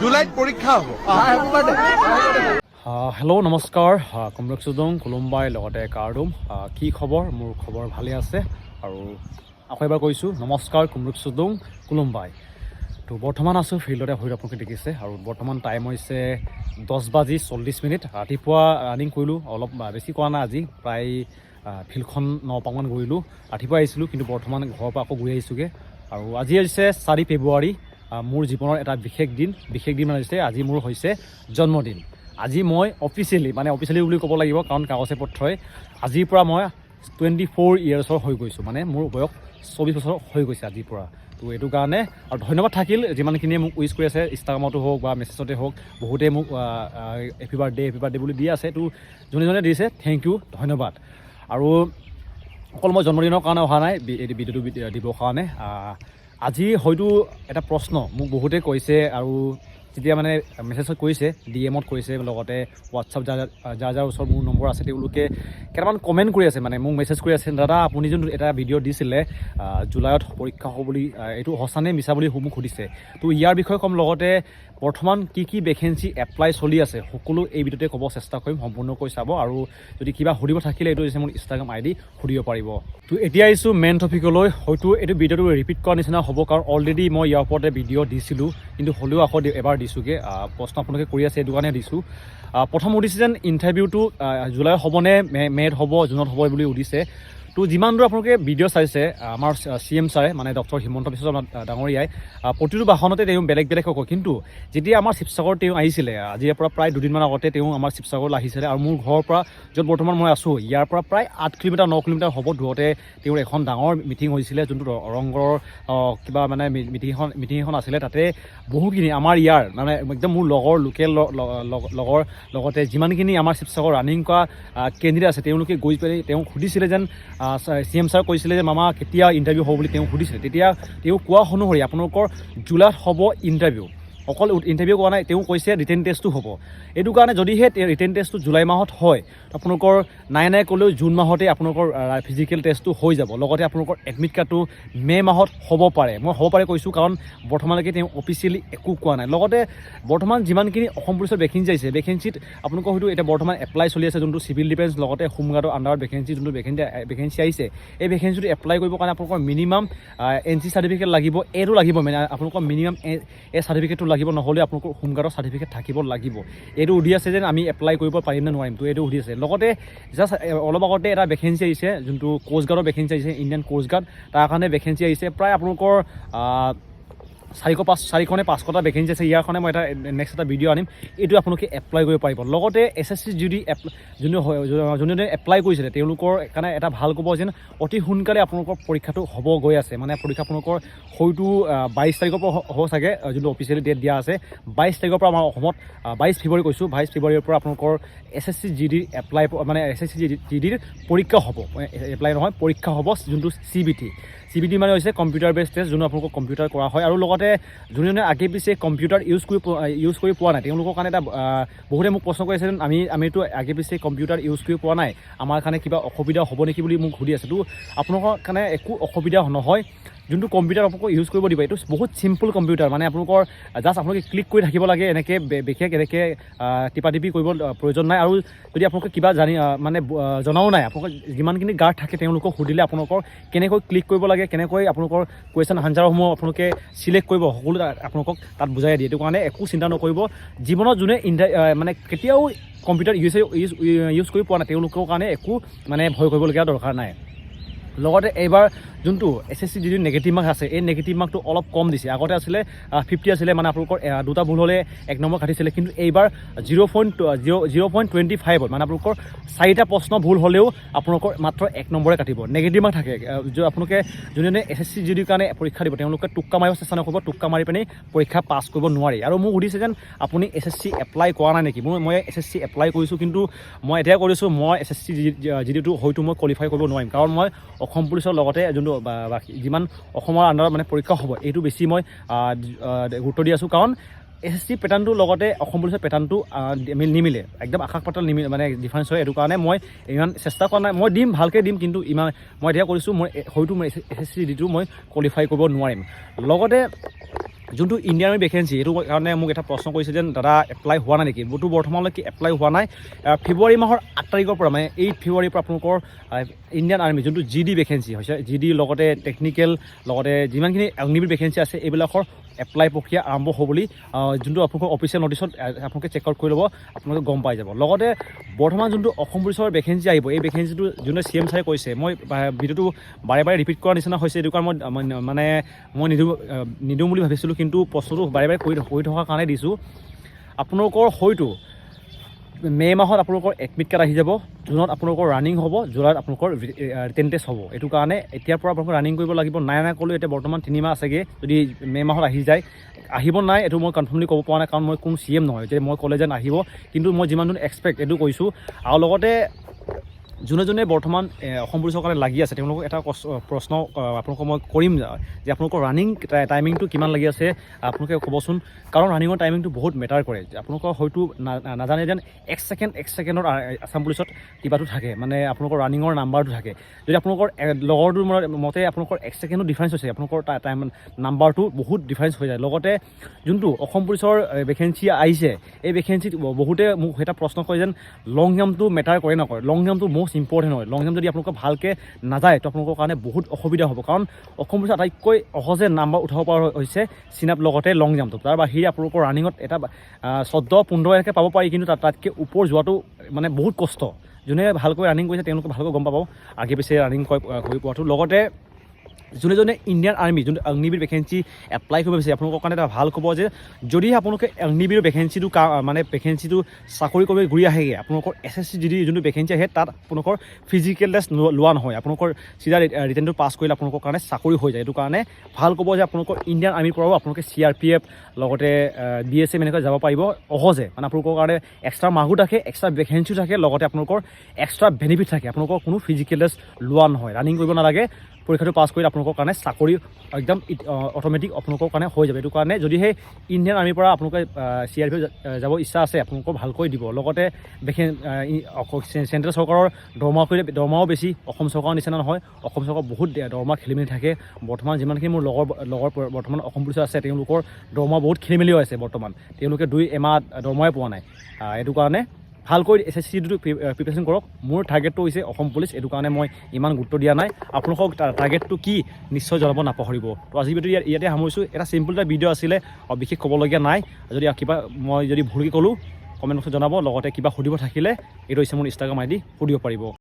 জুলাইত পৰীক্ষা হ'ব। হেল্ল' নমস্কাৰ, কুমৰক চুদং কুলুম্বাই লগতে কাৰ্ডুম। কি খবৰ? মোৰ খবৰ ভালে আছে। আৰু আকৌ এবাৰ কৈছোঁ নমস্কাৰ, কুমৰক চুদং কুলুম্বাই। তো বৰ্তমান আছোঁ ফিল্ডতে, হৈ আপোনালোকে দেখিছে। আৰু বৰ্তমান টাইম হৈছে 10:40। ৰাতিপুৱা ৰানিং কৰিলোঁ, অলপ বেছি কৰা নাই আজি, প্ৰায় ফিল্ডখন 9 পাকমান ঘূৰিলোঁ। ৰাতিপুৱা আহিছিলোঁ, কিন্তু বৰ্তমান ঘৰৰ পৰা আকৌ ঘূৰি আহিছোঁগৈ। আৰু আজি হৈছে 4 ফেব্ৰুৱাৰী, মোৰ জীৱনৰ এটা বিশেষ দিন মানে হৈছে আজি মোৰ হৈছে জন্মদিন। আজি মই অফিচিয়েলি বুলি ক'ব লাগিব, কাৰণ কাগজে পত্ৰই আজিৰ পৰা মই 24 ইয়াৰ্ছৰ হৈ গৈছোঁ, মানে মোৰ বয়স 24 বছৰ হৈ গৈছে আজিৰ পৰা। তো এইটো কাৰণে আৰু ধন্যবাদ থাকিল যিমানখিনিয়ে মোক উইচ কৰি আছে, ইনষ্টাগ্ৰামতো হওক বা মেছেজতে হওক, বহুতেই মোক হেপী বাৰ্থডে বুলি দি আছে। তো যোনে দিছে থেংক ইউ, ধন্যবাদ। আৰু অকল মই জন্মদিনৰ কাৰণে অহা নাই, এই ভিডিঅ'টো দিবৰ কাৰণে। আজি হয়তো এটা প্ৰশ্ন মোক বহুতে কৈছে, আৰু যেতিয়া মানে মেছেজত কৰিছে, DM-ত কৰিছে, লগতে হোৱাটছআপ যাৰ ওচৰত মোৰ নম্বৰ আছে তেওঁলোকে কেইটামান কমেণ্ট কৰি আছে, মানে মোক মেছেজ কৰি আছে, দাদা আপুনি যোনটো এটা ভিডিঅ' দিছিলে জুলাইত পৰীক্ষা হ'ব বুলি, এইটো সঁচানে মিছা বুলি মোক সুধিছে। তো ইয়াৰ বিষয়ে ক'ম, লগতে বৰ্তমান কি ভেকেঞ্চি এপ্লাই চলি আছে সকলো এই ভিডিঅ'তে ক'ব চেষ্টা কৰিম, সম্পূৰ্ণকৈ চাব। আৰু যদি কিবা সুধিব থাকিলে এইটো হৈছে মোৰ ইনষ্টাগ্ৰাম ID, সুধিব পাৰিব। তো এতিয়া আহিছোঁ মেইন টপিকলৈ। হয়তো এইটো ভিডিঅ'টো ৰিপিট কৰাৰ নিচিনা হ'ব, কাৰণ অলৰেডি মই ইয়াৰ ওপৰতে ভিডিঅ' দিছিলোঁ, কিন্তু হ'লেও আকৌ এবাৰ দিছোঁগৈ। প্ৰশ্ন আপোনালোকে কৰি আছে, এইটো কাৰণে দিছোঁ। প্ৰথম সুধিছে যেন ইণ্টাৰভিউটো জুলাইত হ'বনে, মে'ত হ'ব, জুনত হ'ব বুলি সুধিছে। তো যিমান দূৰ আপোনালোকে ভিডিঅ' চাইছে, আমাৰ CM ছাৰে মানে ডক্টৰ হিমন্ত বিশ্ব ডাঙৰীয়াই প্ৰতিটো ভাষণতে তেওঁ বেলেগ কয়, কিন্তু যেতিয়া আমাৰ শিৱসাগৰ তেওঁ আহিছিলে, আজিৰ পৰা প্ৰায় 2 দিনমান আগতে তেওঁ আমাৰ শিৱসাগৰলৈ আহিছিলে। আৰু মোৰ ঘৰৰ পৰা য'ত বৰ্তমান মই আছোঁ, ইয়াৰ পৰা প্ৰায় 8 কিলোমিটাৰ 9 কিলোমিটাৰ হ'ব দূৰতে তেওঁৰ এখন ডাঙৰ মিটিং হৈছিলে, যোনটো ৰংঘৰৰ কিবা মানে মিটিং এখন আছিলে। তাতে বহুখিনি আমাৰ ইয়াৰ মানে একদম মোৰ লোকেল লগৰ লগতে যিমানখিনি আমাৰ শিৱসাগৰ ৰানিং কৰা কেণ্ডিডেট আছে, তেওঁলোকে গৈ পেলাই তেওঁক সুধিছিলে যেন CM ছাৰ কৈছিলে যে মামা কেতিয়া ইণ্টাৰভিউ হ'ব বুলি তেওঁ সুধিছিলে। তেতিয়া তেওঁ কোৱা অনুসৰি আপোনালোকৰ জুলাইত হ'ব ইণ্টাৰভিউ। অকল ইণ্টাৰভিউ কৰা নাই, তেওঁ কৈছে ৰিটেন টেষ্টটো হ'ব। এইটো কাৰণে যদিহে ৰিটেন টেষ্টটো জুলাই মাহত হয়, আপোনালোকৰ নাই ক'লেও জুন মাহতে আপোনালোকৰ ফিজিকেল টেষ্টটো হৈ যাব। লগতে আপোনালোকৰ এডমিট কাৰ্ডটো মে' মাহত হ'ব পাৰে। মই হ'ব পাৰে কৈছোঁ, কাৰণ বৰ্তমানলৈকে তেওঁ অফিচিয়েলি একো কোৱা নাই। লগতে বৰ্তমান যিমানখিনি অসম পুলিচৰ ভেকেঞ্চি আহিছে, ভেকেঞ্চিত আপোনালোকৰ হয়তো এতিয়া বৰ্তমান এপ্লাই চলি আছে, যোনটো চিভিল ডিফেন্স লগতে হোমগাৰ্ডৰ আণ্ডাৰত যোনটো ভেকেঞ্চি আহিছে, এই ভেকেঞ্চিটো এপ্লাই কৰিবৰ কাৰণে আপোনালোকৰ মিনিমাম NC চাৰ্টিফিকেট লাগিব, এইটো লাগিব, মানে আপোনালোকৰ মিনিমাম এই চাৰ্টিফিকেটটো লাগিব, নহ'লে আপোনালোকৰ হোমগাৰ্ডৰ চাৰ্টিফিকেট থাকিব লাগিব। এইটো সুধি আছে যেন আমি এপ্লাই কৰিব পাৰিম নে নোৱাৰিম, তো এইটো সুধি আছে। লগতে জাষ্ট অলপ আগতে এটা ভেকেঞ্চি আহিছে, যোনটো কোষ্ট গাৰ্ডৰ ভেকেঞ্চি আহিছে, ইণ্ডিয়ান কোষ্ট গাৰ্ড, তাৰ কাৰণে ভেকেঞ্চি আহিছে প্ৰায় আপোনালোকৰ 4নে 500টা ভেকেঞ্চি আছে। ইয়াৰ কাৰণে মই এটা নেক্সট এটা ভিডিঅ' আনিম, এইটো আপোনালোকে এপ্লাই কৰিব পাৰিব। লগতে SSC যদি যোনে এপ্লাই কৰিছিলে, তেওঁলোকৰ কাৰণে এটা ভাল ক'ব যেন অতি সোনকালে আপোনালোকৰ পৰীক্ষাটো হ'ব গৈ আছে। মানে পৰীক্ষা আপোনালোকৰ হয়তো 22 তাৰিখৰ পৰা হ'ব চাগে, যোনটো অফিচিয়েলি ডেট দিয়া আছে। 22 তাৰিখৰ পৰা আমাৰ অসমত 22 ফেব্ৰুৱাৰী কৈছোঁ, 22 ফেব্ৰুৱাৰীৰ পৰা আপোনালোকৰ SSC GD এপ্লাই, মানে SSC GDৰ পৰীক্ষা হ'ব, এপ্লাই নহয় পৰীক্ষা হ'ব, যোনটো CBT মানে হৈছে কম্পিউটাৰ বেছ টেষ্ট, যোনটো আপোনালোকৰ কম্পিউটাৰ কৰা হয়। আৰু লগতে যোনে আগে পিছে কম্পিউটাৰ ইউজ কৰি পোৱা নাই, তেওঁলোকৰ কাৰণে এটা বহুতে মোক প্ৰশ্ন কৰিছে যেন আমিতো আগে পিছে কম্পিউটাৰ ইউজ কৰি পোৱা নাই, আমাৰ কাৰণে কিবা অসুবিধা হ'ব নেকি বুলি মোক সুধি আছে। তো আপোনালোকৰ কাৰণে একো অসুবিধা নহয়। যোনটো কম্পিউটাৰ আপোনালোকক ইউজ কৰিব দিব, এইটো বহুত চিম্পল কম্পিউটাৰ, মানে আপোনালোকৰ জাষ্ট আপোনালোকে ক্লিক কৰি থাকিব লাগে, এনেকৈ বিশেষ টিপি কৰিব প্ৰয়োজন নাই। আৰু যদি আপোনালোকে কিবা জনাও নাই, আপোনালোকৰ যিমানখিনি গাৰ্ড থাকে তেওঁলোকক সুধিলে আপোনালোকৰ কেনেকৈ ক্লিক কৰিব লাগে, কেনেকৈ আপোনালোকৰ কুৱেশ্যন আনচাৰসমূহ আপোনালোকে চিলেক্ট কৰিব, সকলো আপোনালোকক তাত বুজাই দিয়ে। এইটো কাৰণে একো চিন্তা নকৰিব। জীৱনত যোনে মানে কেতিয়াও কম্পিউটাৰ ইউজ কৰি পোৱা নাই, তেওঁলোকৰ কাৰণে একো ভয় কৰিবলগীয়া দৰকাৰ নাই। লগতে এইবাৰ যোনটো SSC GD নেগেটিভ মাৰ্ক আছে, এই নেগেটিভ মাৰ্কটো অলপ কম দিছে। আগতে আছিলে 50 আছিলে, মানে আপোনালোকৰ 2টা ভুল হ'লে 1 নম্বৰ কাটিছিলে, কিন্তু এইবাৰ 0.25, মানে আপোনালোকৰ 4টা প্ৰশ্ন ভুল হ'লেও আপোনালোকৰ মাত্ৰ 1 নম্বৰে কাটিব, নেগেটিভ মাৰ্ক থাকে। আপোনালোকে যোনে SSC GDৰ কাৰণে পৰীক্ষা দিব, তেওঁলোকে টোক্কা মাৰিব চেষ্টা নকৰিব, টোক্কা মাৰি পিনি পৰীক্ষা পাছ কৰিব নোৱাৰি। আৰু মোক সুধিছে যেন আপুনি SSC এপ্লাই কৰা নাই নেকি, মই SSC এপ্লাই কৰিছোঁ, কিন্তু মই এতিয়া কৰিছোঁ, মই SSC GDটো হয়তো মই কোৱালিফাই কৰিব নোৱাৰিম, কাৰণ মই অসম পুলিচৰ লগতে যোনটো যিমান অসমৰ আণ্ডাৰত পৰীক্ষা হ'ব, এইটো বেছি মই গুৰুত্ব দি আছোঁ। কাৰণ SSC পেটাৰ্ণটোৰ লগতে অসম পুলিচৰ পেটাৰ্ণটো নিমিলে, একদম আকাশ পাতাল নিমিলে, ডিফাৰেঞ্চ হয়। এইটো কাৰণে মই ইমান চেষ্টা কৰা নাই, মই দিম, ভালকৈ দিম, কিন্তু মই এতিয়া কৰিছোঁ, মই হয়তো SSC GDটো মই কোৱালিফাই কৰিব নোৱাৰিম। লগতে যোনটো ইণ্ডিয়ান আৰ্মি ভেকেঞ্চি এইটো কাৰণে মোক এটা প্ৰশ্ন কৰিছে যেন দাদা এপ্লাই হোৱা নাই নেকি মোৰতো বৰ্তমানলৈকে এপ্লাই হোৱা নাই ফেব্ৰুৱাৰী মাহৰ 8 তাৰিখৰ পৰা মানে 8 ফেব্ৰুৱাৰীৰ পৰা আপোনালোকৰ ইণ্ডিয়ান আৰ্মি যোনটো GD ভেকেঞ্চি হৈছে GD লগতে টেকনিকেল লগতে যিমানখিনি অগ্নিবীৰ ভেকেঞ্চি আছে এইবিলাকৰ এপ্লাই প্ৰক্ৰিয়া আৰম্ভ হ'ব বুলি যোনটো আপোনালোকৰ অফিচিয়েল নটিছত আপোনালোকে চেক আউট কৰি ল'ব আপোনালোকে গম পাই যাব লগতে বৰ্তমান যোনটো অসম পুলিচৰ ভেকেঞ্চি আহিব এই ভেকেঞ্চিটো যোনে CM ছাৰে কৈছে মই ভিডিঅ'টো বাৰে বাৰে ৰিপিট কৰাৰ নিচিনা হৈছে এইটো কাৰণ মই নিদিওঁ বুলি ভাবিছিলোঁ কিন্তু প্ৰশ্নটো বাৰে বাৰে কৰি থকাৰ কাৰণে দিছোঁ আপোনালোকৰ হয়তো মে' মাহত আপোনালোকৰ এডমিট কাৰ্ড আহি যাব জুনত আপোনালোকৰ ৰানিং হ'ব জুলাইত আপোনালোকৰ ৰিটেন টেষ্ট হ'ব এইটো কাৰণে এতিয়াৰ পৰা আপোনালোকে ৰানিং কৰিব লাগিব নাই ক'লেও এতিয়া বৰ্তমান 3 মাহ আছেগৈ যদি মে' মাহত আহি যায় আহিব নাই এইটো মই কনফাৰ্মলি ক'ব পৰা নাই কাৰণ মই কোনো CM নহয় যে মই ক'লে যেন আহিব কিন্তু মই যিমান দূৰ এক্সপেক্ট এইটো কৈছোঁ আৰু লগতে যোনে বৰ্তমান অসম পুলিচৰ কাৰণে লাগি আছে তেওঁলোকক এটা প্ৰশ্ন আপোনালোকক মই কৰিম যে আপোনালোকৰ ৰানিং টাইমিংটো কিমান লাগি আছে আপোনালোকে ক'বচোন কাৰণ ৰানিঙৰ টাইমিংটো বহুত মেটাৰ কৰে আপোনালোকৰ হয়তো নাজানে যেন 1 ছেকেণ্ডৰ আছাম পুলিচত কিবাটো থাকে মানে আপোনালোকৰ ৰানিঙৰ নাম্বাৰটো থাকে যদি আপোনালোকৰ লগৰটোৰ মতে আপোনালোকৰ 1 ছেকেণ্ডৰ ডিফাৰেঞ্চ হৈছে আপোনালোকৰ টাইম নাম্বাৰটো বহুত ডিফাৰেঞ্চ হৈ যায় লগতে যোনটো অসম পুলিচৰ ভেকেঞ্চি আহিছে এই ভেকেঞ্চিত বহুতে মোক এটা প্ৰশ্ন কৰে যেন লং জাম্পটো মেটাৰ কৰে নকৰে লং জাম্পটো most important হয় লং জাম্প যদি আপোনালোকে ভালকৈ নাযায় তো আপোনালোকৰ কাৰণে বহুত অসুবিধা হ'ব কাৰণ অসম পুলিচৰ আটাইতকৈ সহজে নাম্বাৰ উঠাব পৰা হৈছে চিনাপ লগতে লং জাম্পটো তাৰ বাহিৰে আপোনালোকৰ ৰানিঙত এটা 14-15 এনেকৈ পাব পাৰি কিন্তু তাতকৈ ওপৰ যোৱাটো মানে বহুত কষ্ট যোনে ভালকৈ ৰানিং কৰিছে তেওঁলোকে ভালকৈ গম পাব আগে পিছে ৰানিং কৰি পোৱাটো লগতে যোনে ইণ্ডিয়ান আৰ্মি যোনটো অগ্নিবীৰ ভেকেঞ্চি এপ্লাই কৰিব বিচাৰে আপোনালোকৰ কাৰণে এটা ভাল খবৰ যে যদি আপোনালোকে অগ্নিবীৰ ভেকেঞ্চিটো মানে ভেকেঞ্চিটো চাকৰি কৰি ঘূৰি আহেগৈ আপোনালোকৰ SSC GD যোনটো ভেকেঞ্চি আহে তাত আপোনালোকৰ ফিজিকেল টেষ্ট লোৱা নহয় আপোনালোকৰ চিধা ৰিটেনটো পাছ কৰিলে আপোনালোকৰ কাৰণে চাকৰি হৈ যায় এইটো কাৰণে ভাল ক'ব যে আপোনালোকৰ ইণ্ডিয়ান আৰ্মিৰ পৰাও আপোনালোকে CRPF লগতে BSF এনেকৈ যাব পাৰিব সহজে মানে আপোনালোকৰ কাৰণে এক্সট্ৰা মাৰ্কো থাকে এক্সট্ৰা ভেকেঞ্চিও থাকে লগতে আপোনালোকৰ এক্সট্ৰা বেনিফিট থাকে আপোনালোকৰ কোনো ফিজিকেল টেষ্ট লোৱা নহয় ৰানিং কৰিব নালাগে পৰীক্ষাটো পাছ কৰিলে আপোনালোকৰ কাৰণে চাকৰি একদম অট'মেটিক আপোনালোকৰ কাৰণে হৈ যাব এইটো কাৰণে যদিহে ইণ্ডিয়ান আৰ্মিৰ পৰা আপোনালোকে CRPF যাব ইচ্ছা আছে আপোনালোকক ভালকৈ দিব লগতে চেণ্ট্ৰেল চৰকাৰৰ দৰমহাও বেছি অসম চৰকাৰৰ নিচিনা নহয় অসম চৰকাৰ বহুত দৰমহা খেলিমেলি থাকে বৰ্তমান যিমানখিনি মোৰ লগৰ বৰ্তমান অসম পুলিচৰ আছে তেওঁলোকৰ দৰমহা বহুত খেলিমেলিও আছে বৰ্তমান তেওঁলোকে 2 এমাহ দৰমহাই পোৱা নাই এইটো কাৰণে ভালকৈ SSCটো প্ৰিপেৰেশ্যন কৰক মোৰ টাৰ্গেটটো হৈছে অসম পুলিচ এইটো কাৰণে মই ইমান গুৰুত্ব দিয়া নাই আপোনালোকক টাৰ্গেটটো কি নিশ্চয় জনাব নাপাহৰিব তো আজি ভিডিঅ'টো ইয়াতে সামৰিছোঁ এটা চিম্পল এটা ভিডিঅ' আছিলে বিশেষ ক'বলগীয়া নাই যদি কিবা মই যদি ভুলকৈ ক'লোঁ কমেণ্ট বক্সত জনাব লগতে কিবা সুধিব থাকিলে এইটো হৈছে মোৰ ইনষ্টাগ্ৰাম ID সুধিব পাৰিব